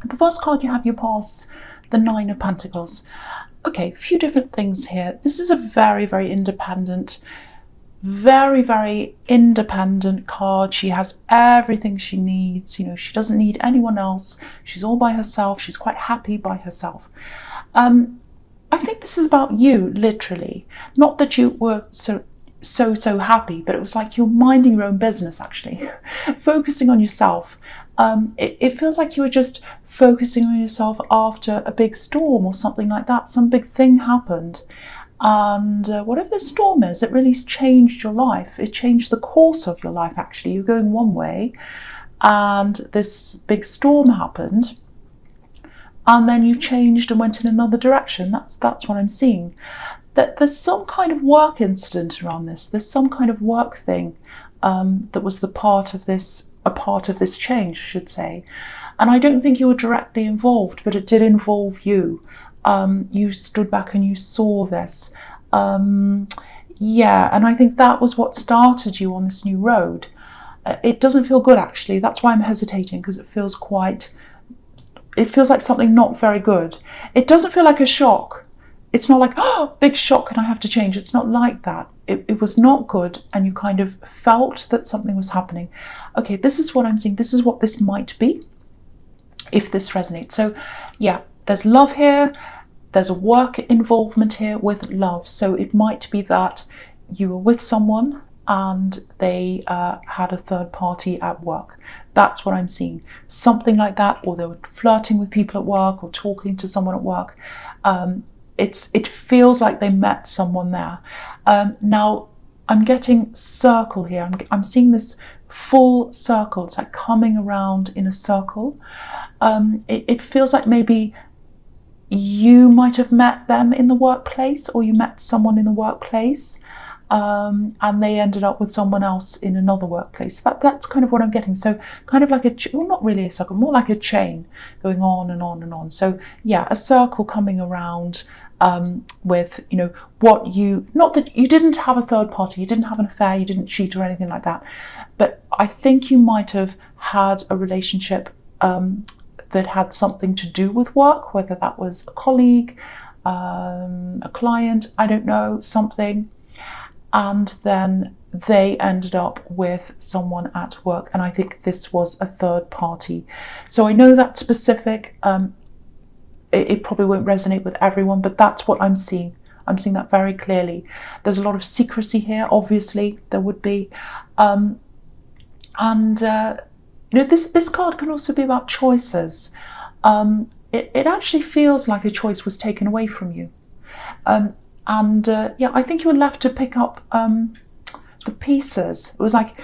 The first card you have, you pass the Nine of Pentacles. Okay, a few different things here. This is a very, very independent, very, very independent card. She has everything she needs. You know, she doesn't need anyone else. She's all by herself. She's quite happy by herself. I think this is about you, literally. Not that you were so happy, but it was like you're minding your own business, actually, focusing on yourself. It feels like you were just focusing on yourself after a big storm or something like that. Some big thing happened. And whatever the storm is, it really changed your life. It changed the course of your life, actually. You're going one way, and this big storm happened, and then you changed and went in another direction. That's what I'm seeing. That there's some kind of work incident around this. There's some kind of work thing that was a part of this change, I should say. And I don't think you were directly involved, but it did involve you. You stood back and you saw this. Yeah, and I think that was what started you on this new road. It doesn't feel good, actually. That's why I'm hesitating, because it feels like something not very good. It doesn't feel like a shock. It's not like, oh, big shock and I have to change. It's not like that. It was not good, and you kind of felt that something was happening. Okay, this is what I'm seeing. This is what this might be, if this resonates. So yeah, there's love here. There's a work involvement here with love. So it might be that you were with someone and they had a third party at work. That's what I'm seeing. Something like that, or they were flirting with people at work or talking to someone at work. It feels like they met someone there. Now, I'm getting circle here. I'm seeing this full circle. It's like coming around in a circle. It feels like maybe you might have met them in the workplace, or you met someone in the workplace, and they ended up with someone else in another workplace. That's kind of what I'm getting. So kind of like well, not really a circle, more like a chain going on and on and on. So yeah, a circle coming around with, you know, what you, not that you didn't have a third party, you didn't have an affair, you didn't cheat or anything like that, but I think you might have had a relationship that had something to do with work, whether that was a colleague, a client, I don't know, something. And then they ended up with someone at work. And I think this was a third party. So I know that's specific. It probably won't resonate with everyone, but that's what I'm seeing. I'm seeing that very clearly. There's a lot of secrecy here, obviously, there would be. You know, this card can also be about choices. It actually feels like a choice was taken away from you. Yeah, I think you were left to pick up the pieces. It was like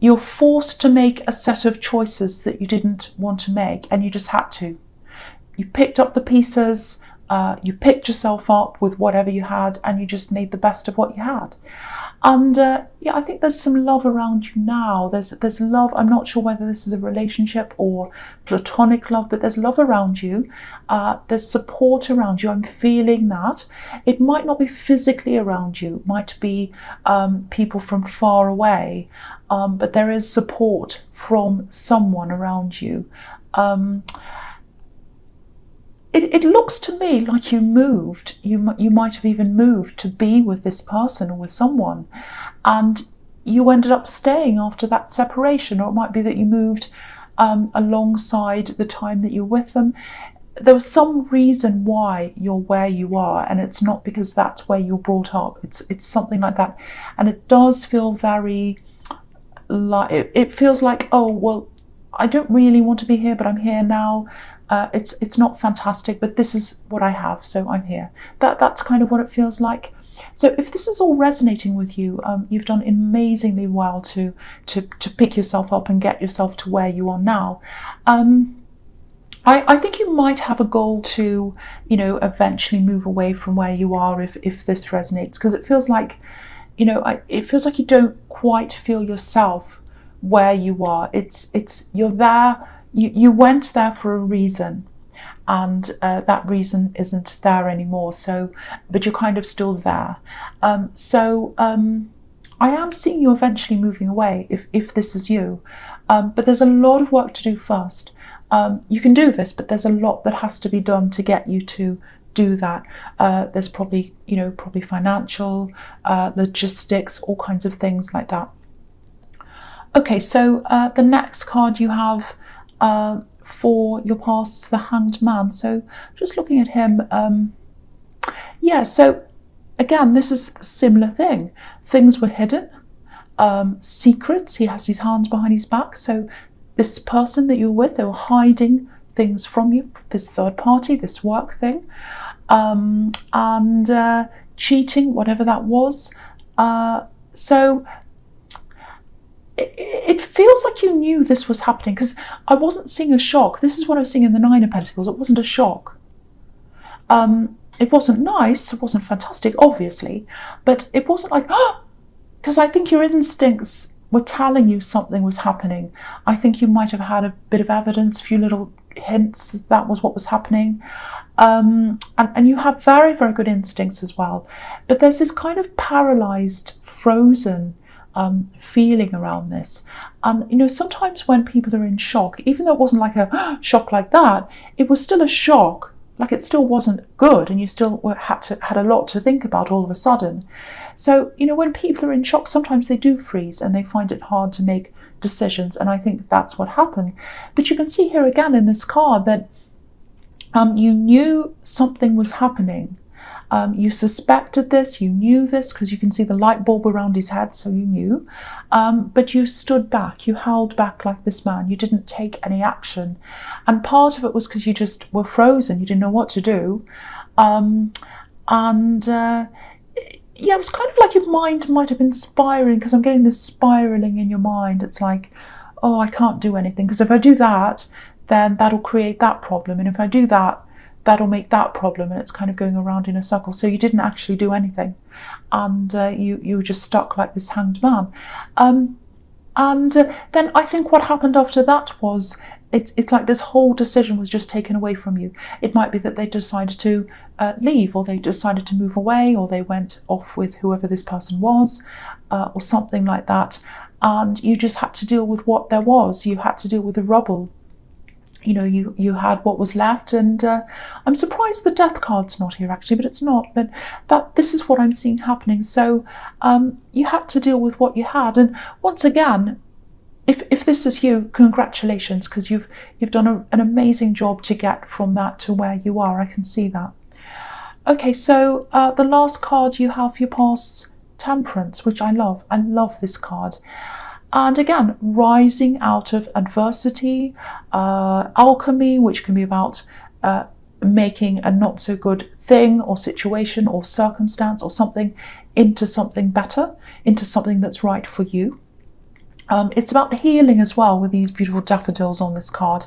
you're forced to make a set of choices that you didn't want to make, and you just had to. You picked up the pieces, you picked yourself up with whatever you had, and you just made the best of what you had. And yeah, I think there's some love around you now. There's love. I'm not sure whether this is a relationship or platonic love, but there's love around you. There's support around you. I'm feeling that. It might not be physically around you. It might be people from far away, but there is support from someone around you. It looks to me like you moved. You might have even moved to be with this person or with someone, and you ended up staying after that separation. Or it might be that you moved alongside the time that you're with them. There was some reason why you're where you are, and it's not because that's where you're brought up. It's something like that, and it does feel very like it feels like, oh well, I don't really want to be here, but I'm here now. It's not fantastic, but this is what I have, so I'm here. That's kind of what it feels like. So if this is all resonating with you, you've done amazingly well to pick yourself up and get yourself to where you are now. I think you might have a goal to, you know, eventually move away from where you are if this resonates, because it feels like, you know, it feels like you don't quite feel yourself where you are. It's you're there. You went there for a reason, and that reason isn't there anymore. So, but you're kind of still there. I am seeing you eventually moving away if this is you. But there's a lot of work to do first. You can do this, but there's a lot that has to be done to get you to do that. There's probably, probably financial, logistics, all kinds of things like that. Okay, so the next card you have for your past is the Hanged Man. So just looking at him, yeah, so again, this is a similar thing. Things were hidden, secrets. He has his hands behind his back. So this person that you're with, they were hiding things from you, this third party, this work thing, and cheating, whatever that was. So it feels like you knew this was happening, because I wasn't seeing a shock. This is what I was seeing in the Nine of Pentacles. It wasn't a shock. It wasn't nice, it wasn't fantastic, obviously, but it wasn't like, oh, because I think your instincts were telling you something was happening. I think you might have had a bit of evidence, a few little hints that that was what was happening. And you have very, very good instincts as well. But there's this kind of paralyzed, frozen feeling around this. And sometimes when people are in shock, even though it wasn't like a shock like that, it was still a shock. Like, it still wasn't good, and you still had a lot to think about all of a sudden. So when people are in shock, sometimes they do freeze and they find it hard to make decisions, and I think that's what happened. But you can see here again in this card that you knew something was happening. You suspected this, you knew this, because you can see the light bulb around his head, so you knew. But you stood back, you held back like this man, you didn't take any action. And part of it was because you just were frozen, you didn't know what to do. Yeah, it was kind of like your mind might have been spiraling, because I'm getting this spiraling in your mind. It's like, oh, I can't do anything, because if I do that, then that'll create that problem. And if I do that, that'll make that problem, and it's kind of going around in a circle. So you didn't actually do anything, and you were just stuck like this hanged man. Then I think what happened after that was it's like this whole decision was just taken away from you. It might be that they decided to leave, or they decided to move away, or they went off with whoever this person was, or something like that. And you just had to deal with what there was. You had to deal with the rubble. You had what was left, and I'm surprised the Death card's not here actually, but it's not. But this is what I'm seeing happening. So you had to deal with what you had, and once again, if this is you, congratulations, because you've done an amazing job to get from that to where you are. I can see that. Okay, so the last card you have, your past Temperance, which I love. I love this card. And again, rising out of adversity, alchemy, which can be about making a not so good thing or situation or circumstance or something into something better, into something that's right for you. It's about healing as well, with these beautiful daffodils on this card.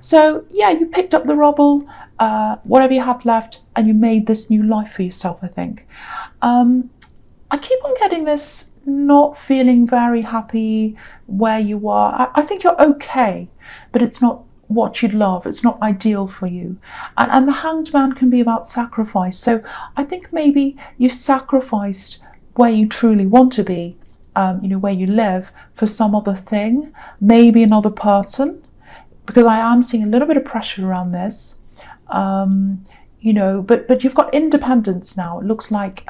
So yeah, you picked up the rubble, whatever you had left, and you made this new life for yourself, I think. I keep on getting this not feeling very happy where you are. I think you're okay, but it's not what you'd love. It's not ideal for you. And the Hanged Man can be about sacrifice. So I think maybe you sacrificed where you truly want to be, where you live, for some other thing, maybe another person, because I am seeing a little bit of pressure around this. But you've got independence now. It looks like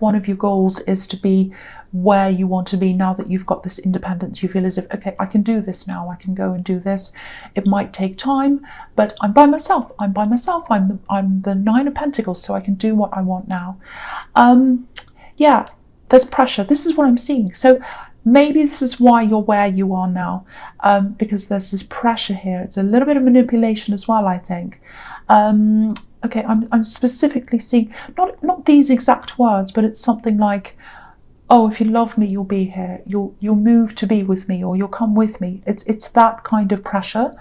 one of your goals is to be where you want to be now that you've got this independence. You feel as if, okay, I can do this now. I can go and do this. It might take time, but I'm by myself. I'm the Nine of Pentacles, so I can do what I want now. Yeah, there's pressure. This is what I'm seeing. So maybe this is why you're where you are now, because there's this pressure here. It's a little bit of manipulation as well, I think. Okay, I'm specifically seeing, not these exact words, but it's something like, oh, if you love me, you'll be here. You'll move to be with me, or you'll come with me. It's that kind of pressure.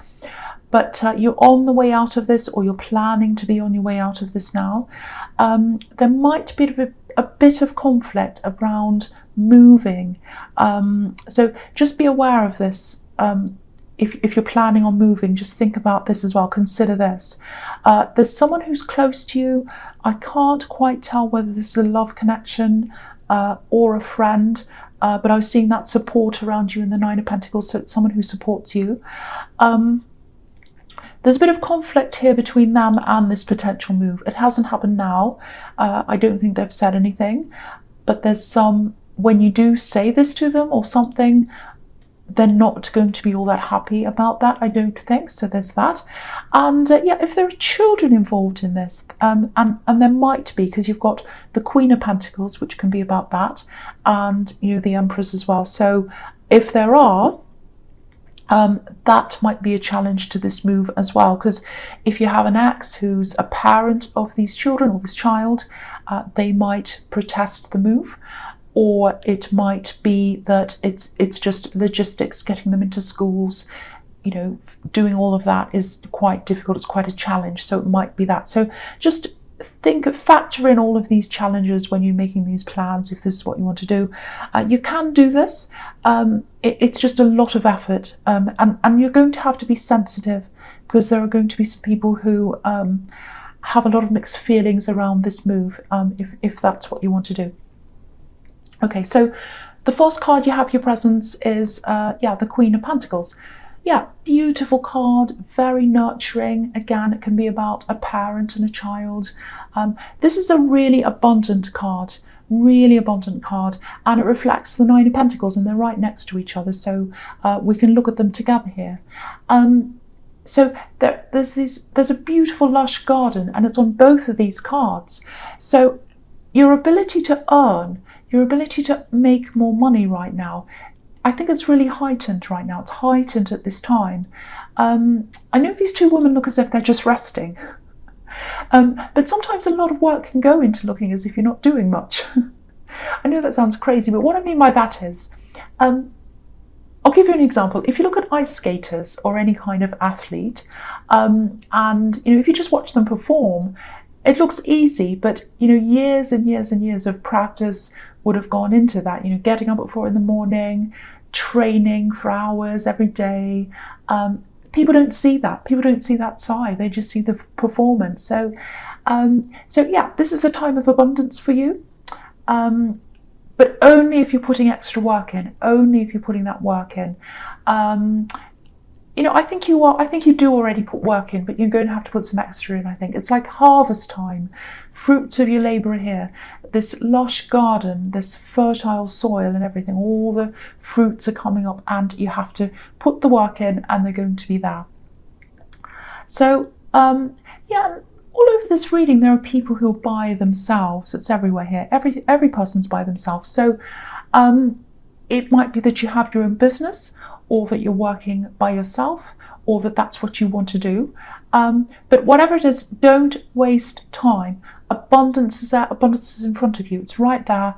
But you're on the way out of this, or you're planning to be on your way out of this now. There might be a bit of conflict around moving. So just be aware of this. If you're planning on moving, just think about this as well. Consider this. There's someone who's close to you. I can't quite tell whether this is a love connection or a friend, but I was seeing that support around you in the Nine of Pentacles, so it's someone who supports you. There's a bit of conflict here between them and this potential move. It hasn't happened now. I don't think they've said anything, but there's some, when you do say this to them or something, they're not going to be all that happy about that, I don't think. So there's that. And yeah, if there are children involved in this, and there might be, because you've got the Queen of Pentacles, which can be about that, and the Empress as well. So if there are, that might be a challenge to this move as well, because if you have an ex who's a parent of these children or this child, they might protest the move. Or it might be that it's just logistics, getting them into schools, doing all of that is quite difficult. It's quite a challenge. So it might be that. So just factor in all of these challenges when you're making these plans, if this is what you want to do. You can do this. It's just a lot of effort. And you're going to have to be sensitive, because there are going to be some people who have a lot of mixed feelings around this move, if that's what you want to do. Okay, so the first card you have your presence is, the Queen of Pentacles. Yeah, beautiful card, very nurturing. Again, it can be about a parent and a child. This is a really abundant card, and it reflects the Nine of Pentacles, and they're right next to each other, so we can look at them together here. So there's a beautiful lush garden, and it's on both of these cards. So your ability to earn, your ability to make more money right now, I think it's really heightened right now. It's heightened at this time. I know these two women look as if they're just resting. But sometimes a lot of work can go into looking as if you're not doing much. I know that sounds crazy, but what I mean by that is, I'll give you an example. If you look at ice skaters or any kind of athlete, and if you just watch them perform, it looks easy, but years and years and years of practice would have gone into that. Getting up at 4 in, training for hours every day. People don't see that. People don't see that side. They just see the performance. So yeah, this is a time of abundance for you. But only if you're putting extra work in. Only if you're putting that work in. I think you are. I think you do already put work in, but you're going to have to put some extra in. I think it's like harvest time. Fruits of your labour are here. This lush garden, this fertile soil and everything, all the fruits are coming up, and you have to put the work in, and they're going to be there. So yeah, all over this reading there are people who are by themselves. It's everywhere here. Every person's by themselves. So it might be that you have your own business, or that you're working by yourself, or that's what you want to do. But whatever it is, don't waste time. Abundance is there. Abundance is in front of you. It's right there.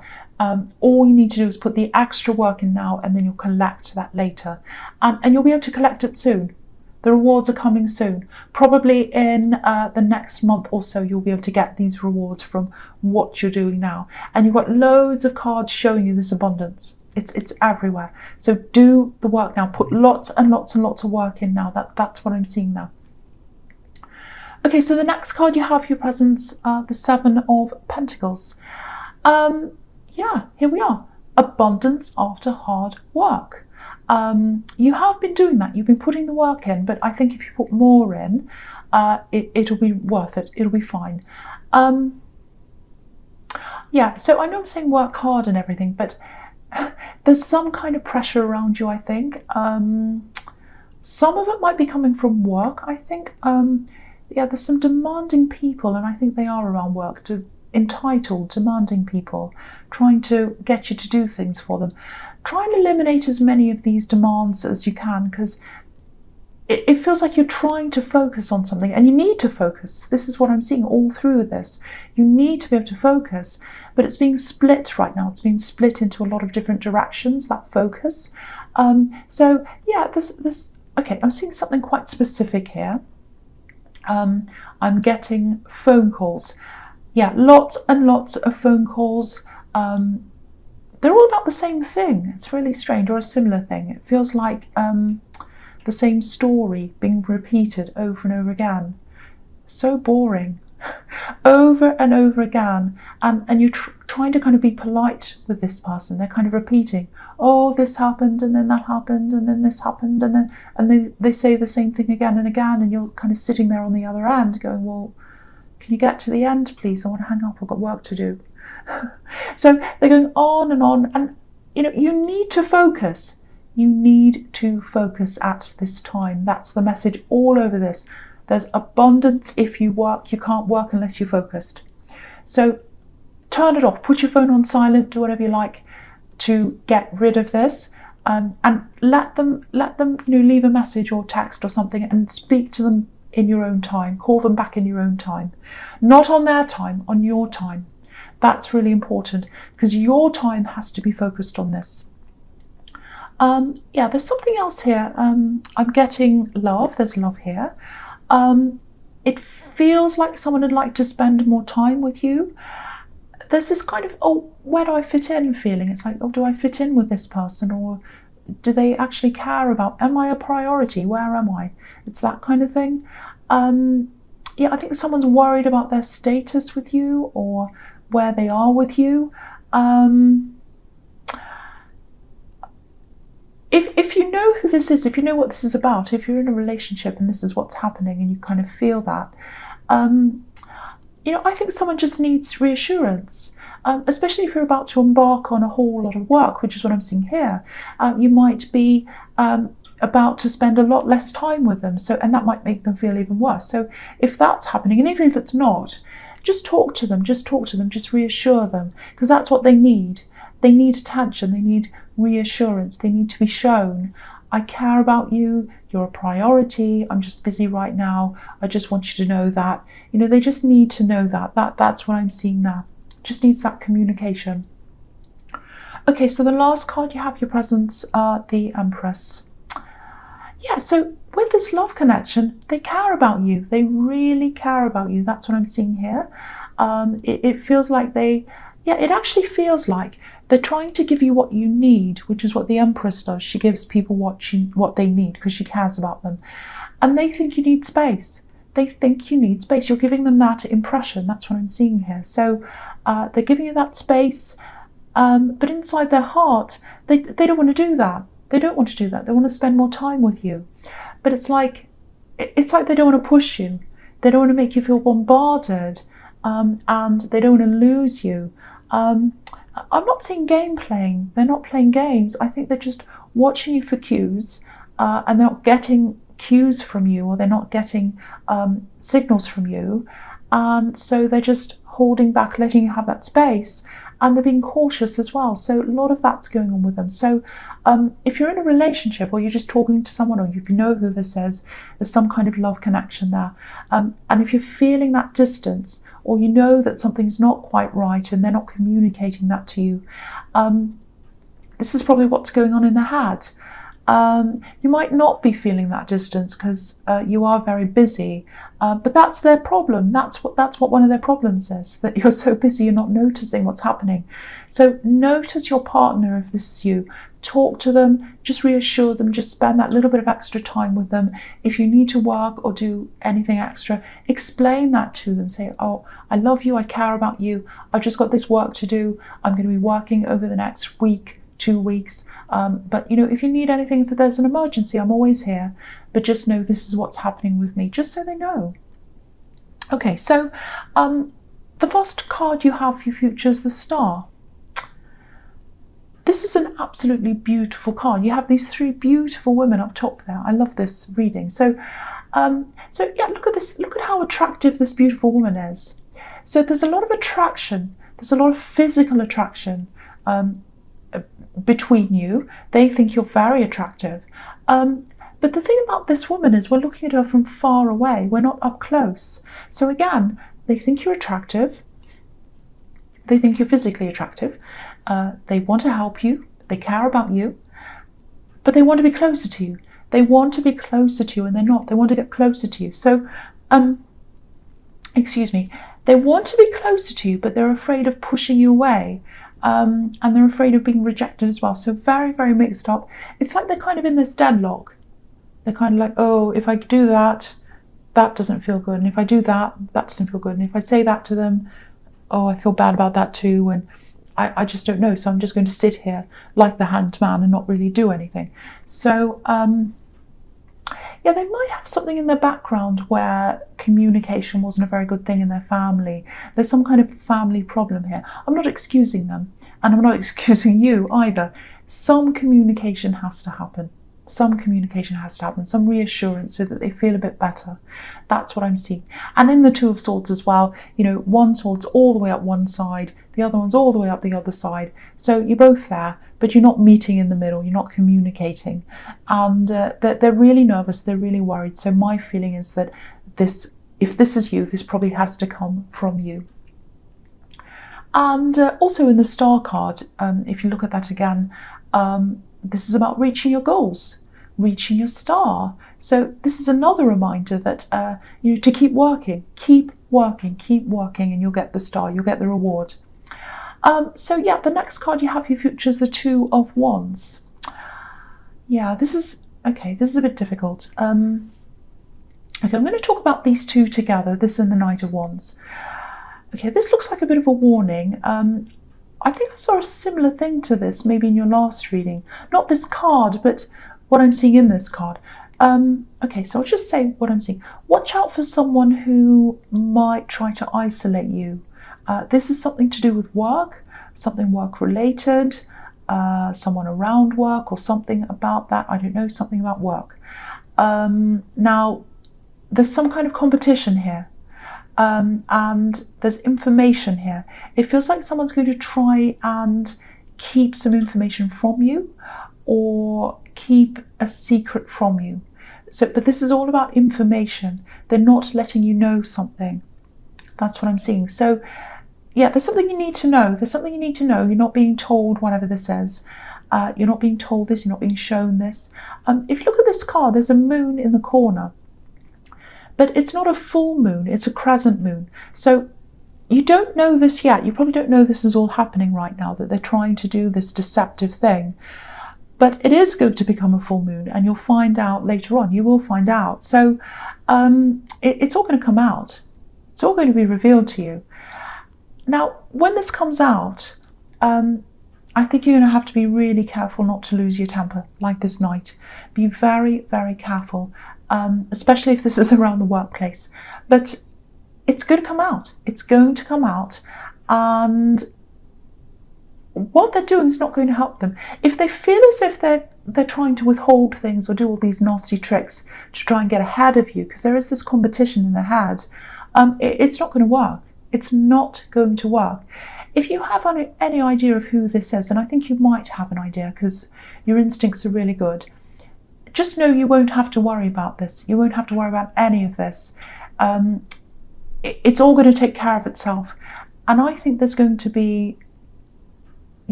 All you need to do is put the extra work in now, and then you'll collect that later. And you'll be able to collect it soon. The rewards are coming soon. Probably in the next month or so, you'll be able to get these rewards from what you're doing now. And you've got loads of cards showing you this abundance. It's everywhere. So do the work now. Put lots and lots and lots of work in now. That's what I'm seeing now. Okay, so the next card you have your presence, the Seven of Pentacles. Yeah, here we are. Abundance after hard work. You have been doing that. You've been putting the work in, but I think if you put more in, it'll be worth it. It'll be fine. Yeah, so I know I'm saying work hard and everything, but there's some kind of pressure around you, I think. Some of it might be coming from work, I think. Yeah, there's some demanding people, and I think they are around work, entitled, demanding people, trying to get you to do things for them. Try and eliminate as many of these demands as you can, because it feels like you're trying to focus on something, and you need to focus. This is what I'm seeing all through this. You need to be able to focus, but it's being split right now. It's being split into a lot of different directions, that focus. So yeah, okay, I'm seeing something quite specific here. I'm getting phone calls. Yeah, lots and lots of phone calls. They're all about the same thing. It's really strange, or a similar thing. It feels like the same story being repeated over and over again. So boring. over and over again, and you're trying to kind of be polite with this person. They're kind of repeating, oh, this happened, and then that happened, and then this happened, and they say the same thing again and again, and you're kind of sitting there on the other end going, well, can you get to the end, please? I want to hang up, I've got work to do. So they're going on, and you need to focus. You need to focus at this time. That's the message all over this. There's abundance if you work. You can't work unless you're focused. So turn it off, put your phone on silent, do whatever you like to get rid of this, and let them leave a message or text or something, and speak to them in your own time. Call them back in your own time, not on their time, on your time. That's really important, because your time has to be focused on this. There's something else here. I'm getting love. There's love here. It feels like someone would like to spend more time with you. There's this kind of, oh, where do I fit in feeling? It's like, oh, do I fit in with this person? Or do they actually care about, am I a priority? Where am I? It's that kind of thing. I think someone's worried about their status with you, or where they are with you. If you know who this is, if you know what this is about, if you're in a relationship and this is what's happening and you kind of feel that, I think someone just needs reassurance, especially if you're about to embark on a whole lot of work, which is what I'm seeing here. You might be about to spend a lot less time with them, and that might make them feel even worse. So if that's happening, and even if it's not, just talk to them, just reassure them, because that's what they need. They need attention, they need reassurance, they need to be shown, I care about you, you're a priority, I'm just busy right now, I just want you to know that. They just need to know that's what I'm seeing now. Just needs that communication. Okay, so the last card you have, your presence, the Empress. Yeah, so with this love connection, they care about you. They really care about you. That's what I'm seeing here. It feels like it actually feels like they're trying to give you what you need, which is what the Empress does. She gives people what they need because she cares about them. And they think you need space. They think you need space. You're giving them that impression. That's what I'm seeing here. So they're giving you that space, but inside their heart, they don't want to do that. They don't want to do that. They want to spend more time with you. But it's like they don't want to push you. They don't want to make you feel bombarded, and they don't want to lose you. I'm not seeing game playing. They're not playing games. I think they're just watching you for cues, and they're not getting cues from you, or they're not getting signals from you. And so they're just holding back, letting you have that space. And they're being cautious as well. So a lot of that's going on with them. So if you're in a relationship, or you're just talking to someone, or if you know who this is, there's some kind of love connection there. And if you're feeling that distance, or you know that something's not quite right and they're not communicating that to you, this is probably what's going on in their head. You might not be feeling that distance because you are very busy, but that's their problem. That's what one of their problems is, that you're so busy you're not noticing what's happening. So notice your partner if this is you. Talk to them, just reassure them, just spend that little bit of extra time with them. If you need to work or do anything extra, explain that to them. Say, oh, I love you, I care about you, I've just got this work to do, I'm going to be working over the next week, 2 weeks, but if you need anything, if there's an emergency, I'm always here, but just know this is what's happening with me, just so they know. Okay, so the first card you have for your future is the Star. This is an absolutely beautiful card. You have these 3 beautiful women up top there. I love this reading. So yeah, look at this. Look at how attractive this beautiful woman is. So there's a lot of attraction. There's a lot of physical attraction between you. They think you're very attractive. But the thing about this woman is we're looking at her from far away. We're not up close. So again, they think you're attractive. They think you're physically attractive. They want to help you. They care about you. But they want to be closer to you. They want to be closer to you, and they're not. They want to get closer to you. So, excuse me. They want to be closer to you, but they're afraid of pushing you away. And they're afraid of being rejected as well. So very, very mixed up. It's like they're kind of in this deadlock. They're kind of like, oh, if I do that, that doesn't feel good. And if I do that, that doesn't feel good. And if I say that to them, oh, I feel bad about that too. And I just don't know. So I'm just going to sit here like the Hanged Man and not really do anything. So, yeah, they might have something in their background where communication wasn't a very good thing in their family. There's some kind of family problem here. I'm not excusing them, and I'm not excusing you either. Some communication has to happen. Some communication has to happen, some reassurance so that they feel a bit better. That's what I'm seeing. And in the Two of Swords as well, you know, one sword's all the way up one side, the other one's all the way up the other side. So you're both there, but you're not meeting in the middle, you're not communicating. And they're really nervous, they're really worried. So my feeling is that if this is you, this probably has to come from you. And also in the Star card, if you look at that again, this is about reaching your goals, reaching your star. So this is another reminder that you know, to keep working, and you'll get the star, you'll get the reward. So yeah, the next card you have for your future is the Two of Wands. Yeah, this is a bit difficult. Okay, I'm going to talk about these two together, this and the Knight of Wands. Okay, this looks like a bit of a warning. I think I saw a similar thing to this maybe in your last reading. Not this card, but what I'm seeing in this card. Okay, so I'll just say what I'm seeing. Watch out for someone who might try to isolate you. This is something to do with work, something work related, someone around work or something about that. I don't know, something about work. Now, there's some kind of competition here. And there's information here. It feels like someone's going to try and keep some information from you or keep a secret from you. So, but this is all about information. They're not letting you know something. That's what I'm seeing. So yeah, there's something you need to know. There's something you need to know. You're not being told whatever this is. You're not being told this. You're not being shown this. If you look at this card, there's a moon in the corner. But it's not a full moon, it's a crescent moon. So you don't know this yet. You probably don't know this is all happening right now, that they're trying to do this deceptive thing. But it is going to become a full moon, and you'll find out later on. You will find out. So it's all going to come out. It's all going to be revealed to you. Now, when this comes out, I think you're going to have to be really careful not to lose your temper, like this knight. Be very, very careful. Especially if this is around the workplace. But it's going to come out. It's going to come out. And what they're doing is not going to help them. If they feel as if they're trying to withhold things or do all these nasty tricks to try and get ahead of you, because there is this competition in their head, it's not going to work. It's not going to work. If you have any idea of who this is, and I think you might have an idea because your instincts are really good, just know you won't have to worry about this. You won't have to worry about any of this. It's all going to take care of itself. And I think there's going to be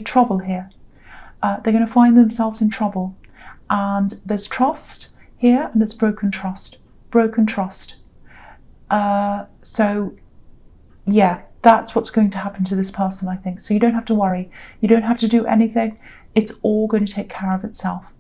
trouble here. They're going to find themselves in trouble. And there's trust here, and it's broken trust. Broken trust. So, yeah, that's what's going to happen to this person, I think. So you don't have to worry. You don't have to do anything. It's all going to take care of itself.